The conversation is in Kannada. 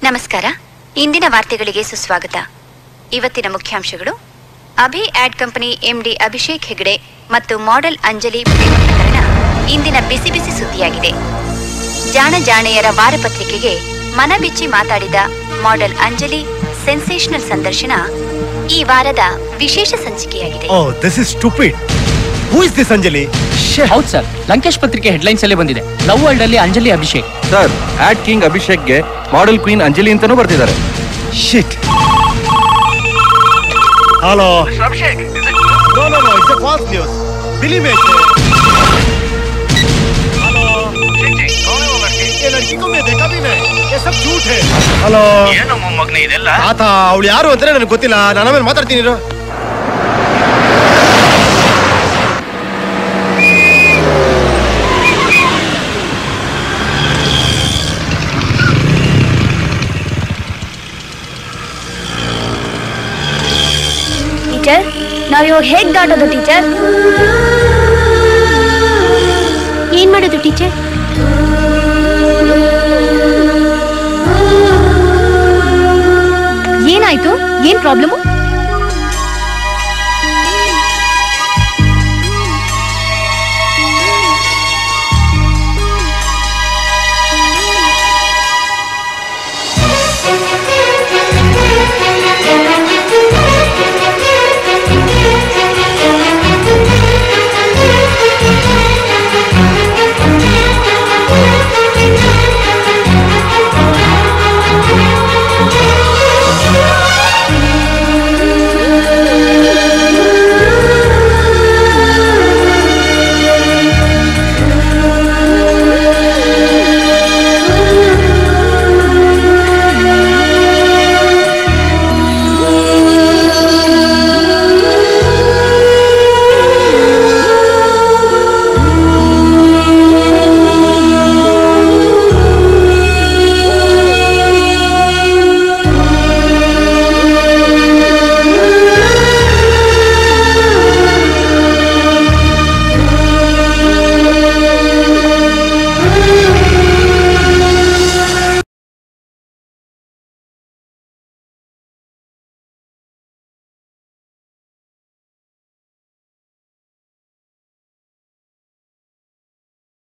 ನಮಸ್ಕಾರ. ಇಂದಿನ ವಾರ್ತೆಗಳಿಗೆ ಸುಸ್ವಾಗತ. ಇವತ್ತಿನ ಮುಖ್ಯಾಂಶಗಳು: Abhi ad company MD Abhishek Hegde ಮತ್ತು ಮಾಡೆಲ್ ಅಂಜಲಿ ಪ್ರೇಮ ಪ್ರಕರಣ ಇಂದಿನ ಬಿಸಿ ಬಿಸಿ ಸುದ್ದಿಯಾಗಿದೆ. ಜಾಣ ಜಾಣೆಯರ ವಾರಪತ್ರಿಕೆಗೆ ಮನಬಿಚ್ಚಿ ಮಾತಾಡಿದ ಮಾಡೆಲ್ ಅಂಜಲಿ ಸೆನ್ಸೇಷನಲ್ ಸಂದರ್ಶನ ಈ ವಾರದ ವಿಶೇಷ ಸಂಚಿಕೆಯಾಗಿದೆ. Who is this Anjali? ಹೌದು ಸರ್, ಲಂಕೇಶ್ ಪತ್ರಿಕೆ ಹೆಡ್ಲೈನ್ಸ್ ಅಲ್ಲೇ ಬಂದಿದೆ. ಲವ್ ವರ್ಲ್ಡ್ ಅಲ್ಲಿ Anjali Abhishek sir, ad king ಅಭಿಷೇಕ್ಗೆ ಮಾಡೆಲ್ ಕ್ವೀನ್ ಅಂಜಲಿ ಅಂತಾನೂ ಬರ್ತಿದ್ದಾರೆ. Shit. Hello. Abhishek, is it? No, it's a false news. Believe me. Hello. जी, कौन है वो लड़की? ये लड़की को मैं देखा भी नहीं. ये सब झूठ है. Hello. ಏನು ಮೊಮ್ಮಗನೇ ಇದೆಲ್ಲ? ಆತ ಅವಳು ಯಾರು ಅಂತಾನೆ ನನಗೆ ಗೊತ್ತಿಲ್ಲ. ನಾನು ಆಮೇಲೆ ಮಾತಾಡ್ತೀನಿ ಇರು. ಟೀಚರ್, ನಾವು ಇವಾಗ ಹೇಗ್ ದಾಟೋದು ಟೀಚರ್? ಏನ್ ಮಾಡೋದು ಟೀಚರ್? ಏನಾಯ್ತು? ಏನ್ ಪ್ರಾಬ್ಲಮ್?